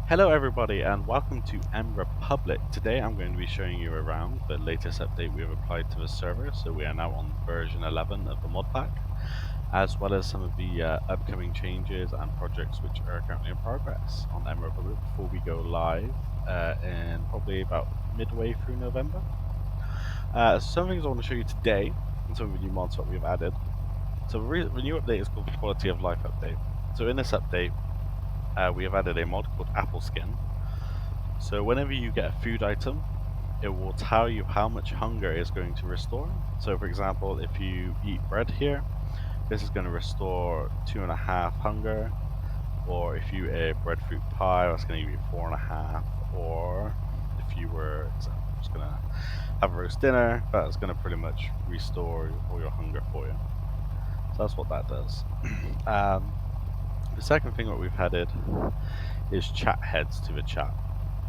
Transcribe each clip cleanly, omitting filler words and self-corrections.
Hello everybody and welcome to MREPUBLIK. Today I'm going to be showing you around the latest update we have applied to the server, so we are now on version 11 of the mod pack, as well as some of the upcoming changes and projects which are currently in progress on MREPUBLIK before we go live in probably about midway through November. Some things I want to show you today and some of the new mods that we've added. So the new update is called the Quality of Life update. So in this update we have added a mod called Apple Skin. So whenever you get a food item, it will tell you how much hunger is going to restore. So for example, if you eat bread here, this is going to restore 2.5 hunger. Or if you ate breadfruit pie, that's going to give you 4.5. Or if you were just going to have a roast dinner, that's going to pretty much restore all your hunger for you. So that's what that does. The second thing that we've added is chat heads to the chat.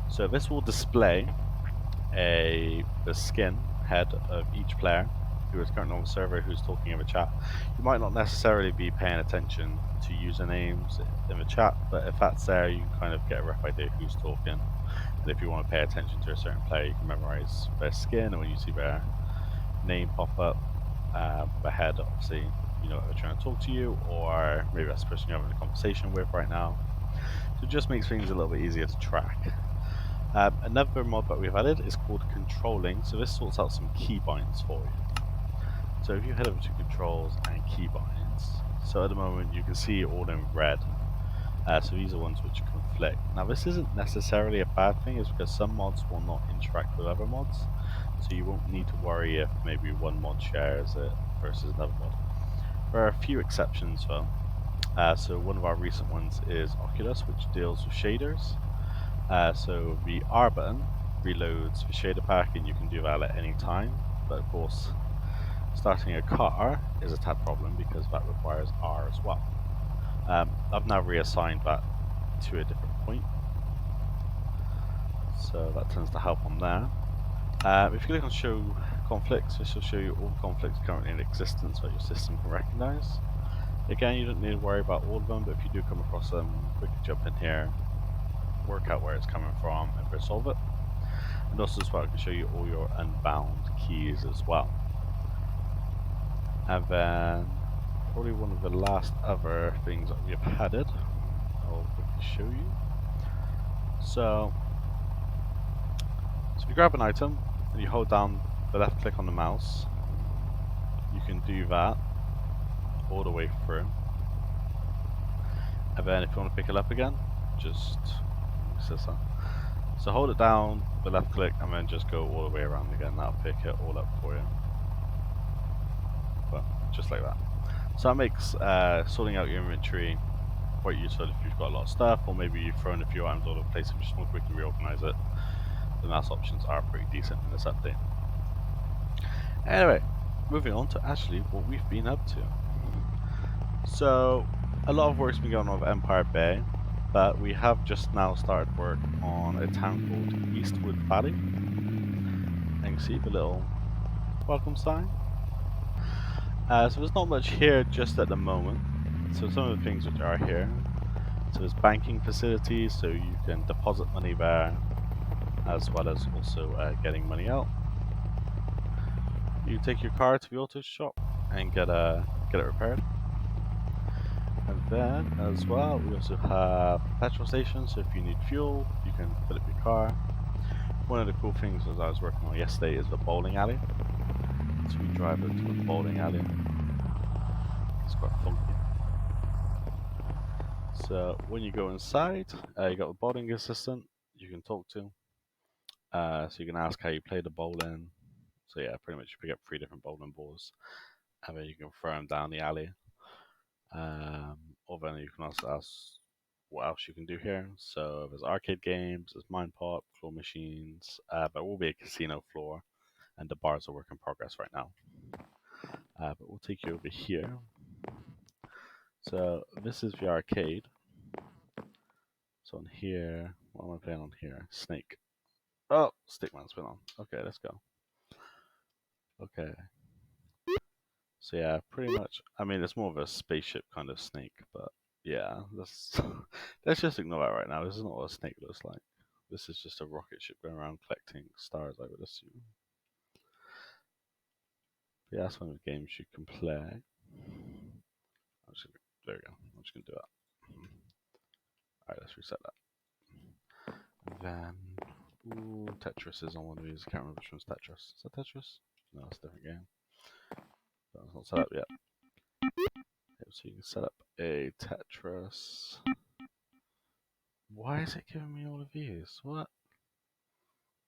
So this will display the skin head of each player who is currently on the server who's talking in the chat. You might not necessarily be paying attention to usernames in the chat, but if that's there, you can kind of get a rough idea who's talking. And if you want to pay attention to a certain player, you can memorize their skin, and when you see their name pop up, the head, obviously, you know if they're trying to talk to you, or maybe that's the person you're having a conversation with right now. So it just makes things a little bit easier to track. Another mod that we've added is called controlling, so this sorts out some keybinds for you. So if you head over to controls and keybinds, so at the moment you can see all in red. So these are ones which conflict. Now this isn't necessarily a bad thing, it's because some mods will not interact with other mods, so you won't need to worry if maybe one mod shares it versus another mod. There are a few exceptions though. So one of our recent ones is Oculus, which deals with shaders. So the R button reloads the shader pack, and you can do that at any time. But of course, starting a car is a tad problem because that requires R as well. I've now reassigned that to a different point, so that tends to help on there. If you click on Show Conflicts, this will show you all conflicts currently in existence that your system can recognize. Again, you don't need to worry about all of them, but if you do come across them, quickly jump in here, work out where it's coming from, and resolve it. And also as well, I can show you all your unbound keys as well. And then probably one of the last other things that we have added, I'll quickly show you. So if you grab an item and you hold down the left click on the mouse, you can do that all the way through. And then if you want to pick it up again, just so hold it down, the left click, and then just go all the way around again. That'll pick it all up for you. Well, just like that. So that makes sorting out your inventory quite useful if you've got a lot of stuff, or maybe you've thrown a few items all over the place and you just want to quickly reorganize it. The mouse options are pretty decent in this update. Anyway, moving on to actually what we've been up to. So, a lot of work's been going on with Empire Bay, but we have just now started work on a town called Eastwood Valley. And you can see the little welcome sign. So there's not much here just at the moment. So some of the things which are here. So there's banking facilities, so you can deposit money there, as well as also getting money out. You take your car to the auto shop and get it repaired. And then, as well, we also have petrol stations, so if you need fuel, you can fill up your car. One of the cool things as I was working on yesterday is the bowling alley. So we drive into the bowling alley. It's quite funky. So when you go inside, you got the bowling assistant you can talk to. So you can ask how you play the bowling. So yeah, pretty much you pick up 3 different bowling balls, and then you can throw them down the alley. Or then you can also ask what else you can do here. So there's arcade games, there's mine pop, claw machines. There will be a casino floor, and the bars are work in progress right now. But we'll take you over here. So this is the arcade. So on here, what am I playing on here? Snake. Oh, Stickman's been on. Okay, let's go. Okay. So yeah, pretty much. I mean, it's more of a spaceship kind of snake, but Yeah, let's just ignore that right now. This is not what a snake looks like. This is just a rocket ship going around collecting stars, I would assume. But yeah, that's one of the games you can play. There we go. I'm just gonna do that. Alright, let's reset that. Then, ooh, Tetris is on one of these. I can't remember which one's Tetris. Is that Tetris? No, it's a different game. That's not set up yet. So you can set up a Tetris. Why is it giving me all of these? What?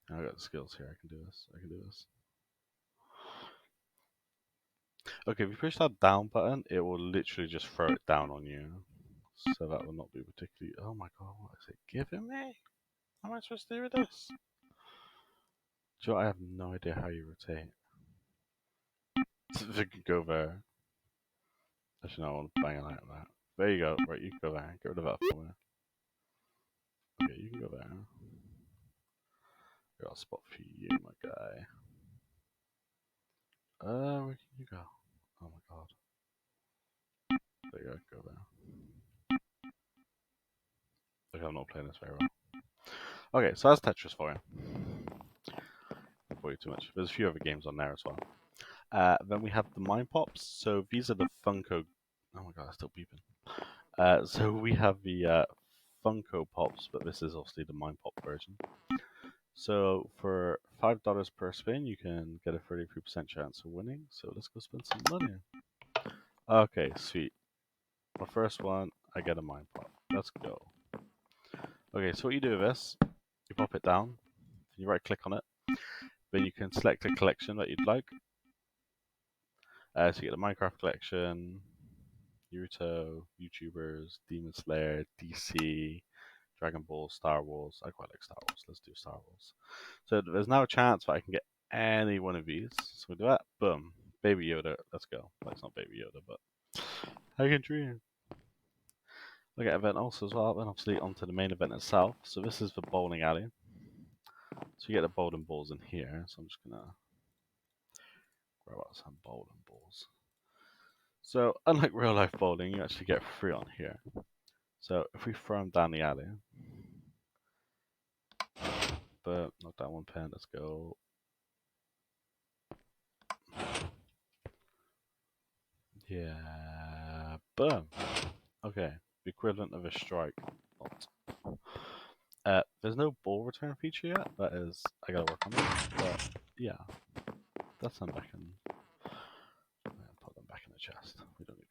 I got the skills here. I can do this. I can do this. Okay, if you push that down button, it will literally just throw it down on you. So that will not be particularly. Oh my god, what is it giving me? How am I supposed to do with this? Do you know, I have no idea how you rotate. If it could go there. Actually, no, I want to bang it like that. There you go. Right, you can go there. Get rid of that for me. Okay, you can go there. Got a spot for you, my guy. Where can you go? Oh my god. There you go. Go there. Okay, I'm not playing this very well. Okay, so that's Tetris for you. Not bore you too much. There's a few other games on there as well. Then we have the Mind Pops. So these are the Funko. Oh my god, it's still beeping. So we have the Funko Pops, but this is obviously the Mind Pop version. So for $5 per spin, you can get a 33% chance of winning. So let's go spend some money. Okay, sweet. My first one, I get a Mind Pop. Let's go. Okay, so what you do with this, you pop it down, you right click on it, then you can select a collection that you'd like. So you get the Minecraft collection, Naruto, YouTubers, Demon Slayer, DC, Dragon Ball, Star Wars. I quite like Star Wars. Let's do Star Wars. So there's now a chance that I can get any one of these. So we do that. Boom. Baby Yoda. Let's go. Well, it's not Baby Yoda, but I can dream. Look at event also as well. Then obviously onto the main event itself. So this is the bowling alley. So you get the bowling balls in here. So I'm just gonna grab out some bowling balls. So unlike real life bowling, you actually get free on here. So if we throw them down the alley, but knock down one pin. Let's go. Yeah, boom. Okay, the equivalent of a strike. There's no ball return feature yet. That is, I gotta work on it. But yeah, that's them back in. Put them back in the chest. We don't need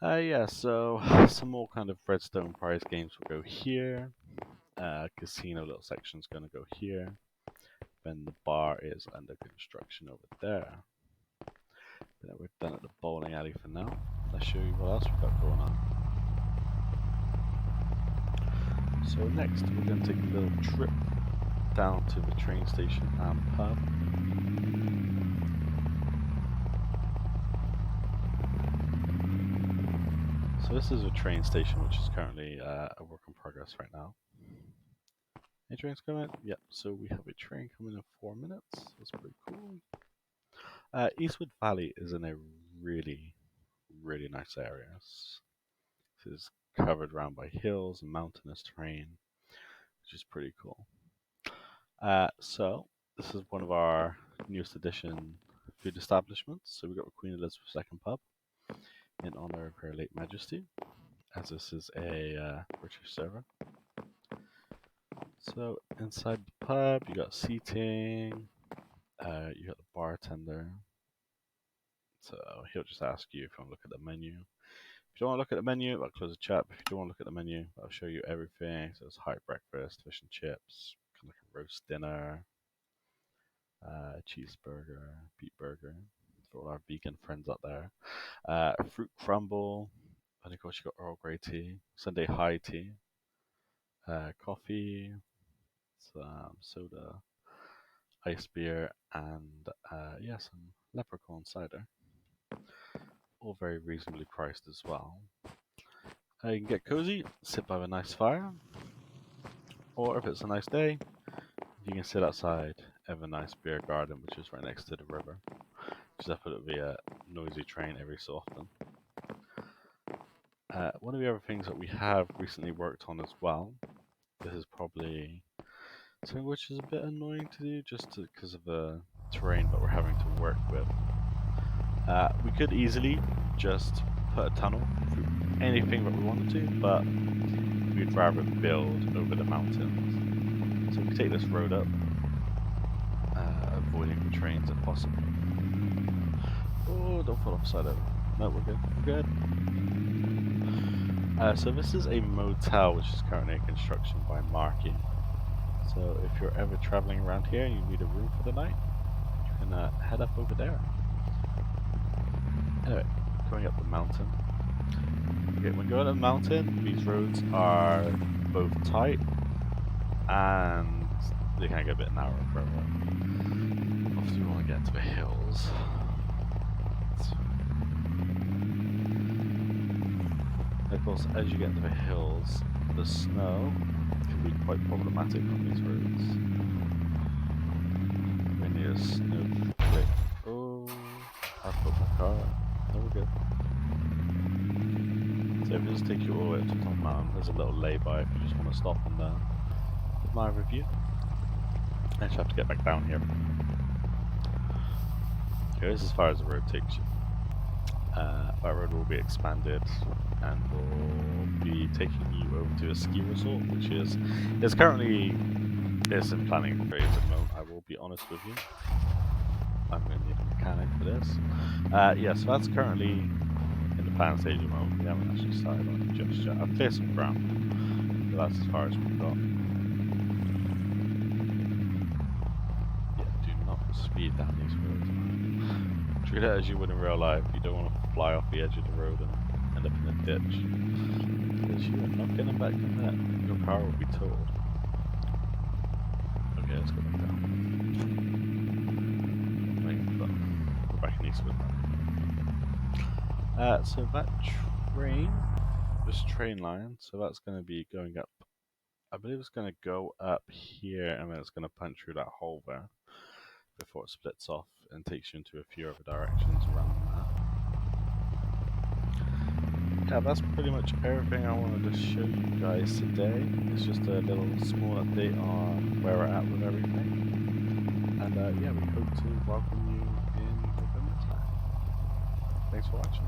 that. Yeah. So some more kind of redstone prize games will go here. Casino little section's gonna go here. Then the bar is under construction over there. Then we're done at the bowling alley for now. Let's show you what else we've got going on. So next, we're going to take a little trip down to the train station and pub. So this is a train station which is currently a work in progress right now. Any trains coming? Yep, so we have a train coming in 4 minutes. That's pretty cool. Eastwood Valley is in a really, really nice area. This is covered around by hills and mountainous terrain, which is pretty cool. So this is one of our newest edition food establishments. So we've got the Queen Elizabeth II pub in honor of Her late Majesty, as this is a British server. So inside the pub, you got seating, you got the bartender. So he'll just ask you if you want to look at the menu. If you don't want to look at the menu, I'll close the chat. If you don't want to look at the menu, I'll show you everything. So it's high breakfast, fish and chips, kind of like a roast dinner, cheeseburger, beet burger for all our vegan friends out there. Fruit crumble, and of course you got Earl Grey tea, Sunday high tea, coffee, some soda, ice beer, and yeah, some leprechaun cider. All very reasonably priced as well. You can get cozy, sit by a nice fire, or if it's a nice day, you can sit outside of a nice beer garden, which is right next to the river. Just have to be a noisy train every so often. One of the other things that we have recently worked on as well, this is probably something which is a bit annoying to do just because of the terrain that we're having to work with. We could easily just put a tunnel through anything that we wanted to, but we'd rather build over the mountains. So we take this road up, avoiding the trains if possible. Oh, don't fall off the side of it. No, we're good. We're good. So this is a motel which is currently in construction by Marky. So if you're ever traveling around here and you need a room for the night, you can head up over there. Anyway, going up the mountain. Okay, when going up the mountain, these roads are both tight and they can get a bit narrow for a while. Often you want to get to the hills. Of course, as you get to the hills, the snow can be quite problematic on these roads. We need a snowflake. Oh, I put my car. No, we're good. So if we just take you all the way up to the top mountain, there's a little lay-by if you just want to stop and admire the view. I just have to get back down here. Okay, this is as far as the road takes you. That road will be expanded and will be taking you over to a ski resort, which is currently in planning phase at the moment. I will be honest with you. I'm going to need a mechanic for this. Yeah, so that's currently in the plan stage at the moment. We haven't actually started on it just yet. I've cleared some ground, but that's as far as we've got. Yeah, do not speed down these roads. Treat it as you would in real life. You don't want to fly off the edge of the road and end up in a ditch. Because you are not getting back from that. Your car will be towed. Okay, let's go back down. Wait, but we're back in Eastwood now. So that train, this train line, so that's going to be going up. I believe it's going to go up here and then it's going to punch through that hole there before it splits off and takes you into a few other directions around the map. Yeah, that's pretty much everything I wanted to show you guys today. It's just a little small update on where we're at with everything. And yeah, we hope to welcome you in November time. Thanks for watching.